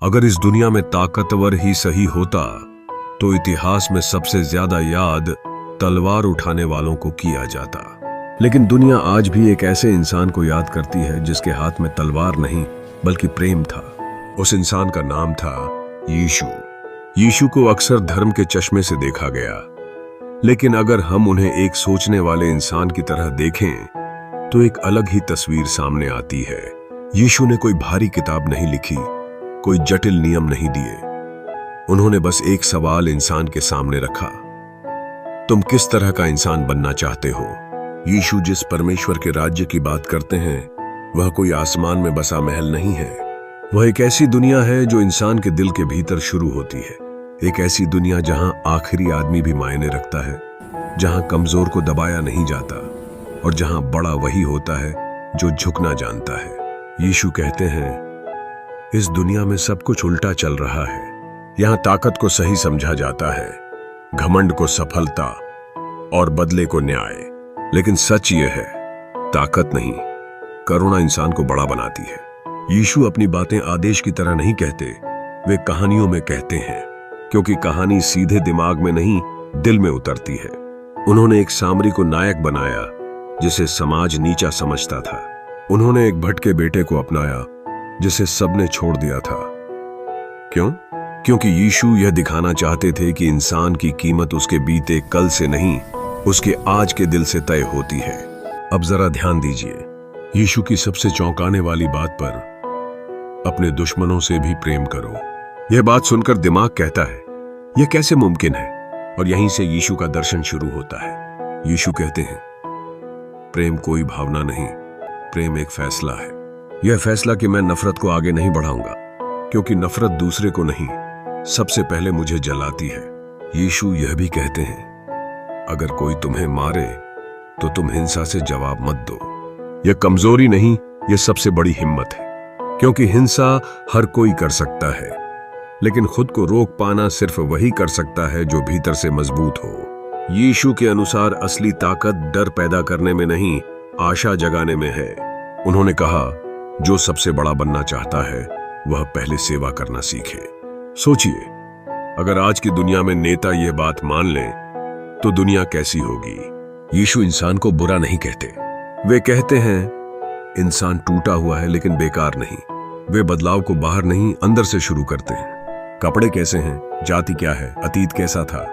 अगर इस दुनिया में ताकतवर ही सही होता तो इतिहास में सबसे ज्यादा याद तलवार उठाने वालों को किया जाता। लेकिन दुनिया आज भी एक ऐसे इंसान को याद करती है जिसके हाथ में तलवार नहीं बल्कि प्रेम था। उस इंसान का नाम था यीशु। यीशु को अक्सर धर्म के चश्मे से देखा गया, लेकिन अगर हम उन्हें एक सोचने वाले इंसान की तरह देखें तो एक अलग ही तस्वीर सामने आती है। यीशु ने कोई भारी किताब नहीं लिखी, कोई जटिल नियम नहीं दिए। उन्होंने बस एक सवाल इंसान के सामने रखा, तुम किस तरह का इंसान बनना चाहते हो? यीशु जिस परमेश्वर के राज्य की बात करते हैं वह कोई आसमान में बसा महल नहीं है। वह एक ऐसी दुनिया है जो इंसान के दिल के भीतर शुरू होती है। एक ऐसी दुनिया जहां आखिरी आदमी भी मायने रखता है, जहां कमजोर को दबाया नहीं जाता और जहां बड़ा वही होता है जो झुकना जानता है। यीशु कहते हैं, इस दुनिया में सब कुछ उल्टा चल रहा है। यहां ताकत को सही समझा जाता है, घमंड को सफलता और बदले को न्याय। लेकिन सच यह है, ताकत नहीं, करुणा इंसान को बड़ा बनाती है। यीशु अपनी बातें आदेश की तरह नहीं कहते, वे कहानियों में कहते हैं, क्योंकि कहानी सीधे दिमाग में नहीं दिल में उतरती है। उन्होंने एक सामरी को नायक बनाया जिसे समाज नीचा समझता था। उन्होंने एक भटके बेटे को अपनाया जिसे सबने छोड़ दिया था। क्यों? क्योंकि यीशु यह दिखाना चाहते थे कि इंसान की कीमत उसके बीते कल से नहीं, उसके आज के दिल से तय होती है। अब जरा ध्यान दीजिए, यीशु की सबसे चौंकाने वाली बात पर, अपने दुश्मनों से भी प्रेम करो। यह बात सुनकर दिमाग कहता है, यह कैसे मुमकिन है? और यहीं से यीशु का दर्शन शुरू होता है। यीशु कहते हैं, प्रेम कोई भावना नहीं, प्रेम एक फैसला है। यह फैसला कि मैं नफरत को आगे नहीं बढ़ाऊंगा, क्योंकि नफरत दूसरे को नहीं, सबसे पहले मुझे जलाती है। यीशु यह भी कहते हैं, अगर कोई तुम्हें मारे तो तुम हिंसा से जवाब मत दो। यह कमजोरी नहीं, यह सबसे बड़ी हिम्मत है, क्योंकि हिंसा हर कोई कर सकता है, लेकिन खुद को रोक पाना सिर्फ वही कर सकता है जो भीतर से मजबूत हो। यीशु के अनुसार असली ताकत डर पैदा करने में नहीं, आशा जगाने में है। उन्होंने कहा, जो सबसे बड़ा बनना चाहता है वह पहले सेवा करना सीखे। सोचिए, अगर आज की दुनिया में नेता यह बात मान लें तो दुनिया कैसी होगी? यीशु इंसान को बुरा नहीं कहते, वे कहते हैं इंसान टूटा हुआ है लेकिन बेकार नहीं। वे बदलाव को बाहर नहीं अंदर से शुरू करते हैं। कपड़े कैसे हैं, जाति क्या है, अतीत कैसा था,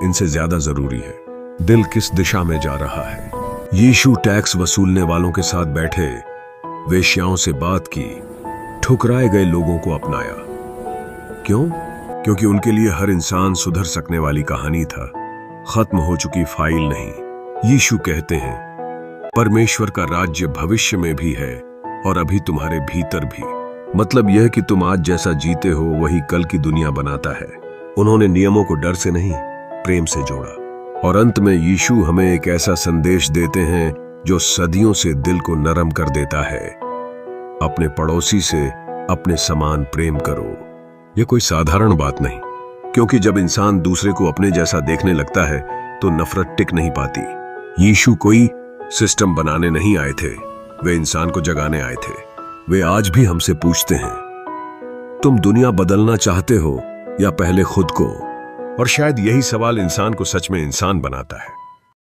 इनसे ज्यादा जरूरी है दिल किस दिशा में जा रहा है। यीशु टैक्स वसूलने वालों के साथ बैठे, वेश्याओं से बात की, ठुकराए गए लोगों को अपनाया। क्यों? क्योंकि उनके लिए हर इंसान सुधर सकने वाली कहानी था, खत्म हो चुकी फाइल नहीं। यीशु कहते हैं, परमेश्वर का राज्य भविष्य में भी है और अभी तुम्हारे भीतर भी। मतलब यह कि तुम आज जैसा जीते हो वही कल की दुनिया बनाता है। उन्होंने नियमों को डर से नहीं, प्रेम से जोड़ा। और अंत में यीशु हमें एक ऐसा संदेश देते हैं जो सदियों से दिल को नरम कर देता है, अपने पड़ोसी से अपने समान प्रेम करो। यह कोई साधारण बात नहीं, क्योंकि जब इंसान दूसरे को अपने जैसा देखने लगता है तो नफरत टिक नहीं पाती। यीशु कोई सिस्टम बनाने नहीं आए थे, वे इंसान को जगाने आए थे। वे आज भी हमसे पूछते हैं, तुम दुनिया बदलना चाहते हो या पहले खुद को? और शायद यही सवाल इंसान को सच में इंसान बनाता है।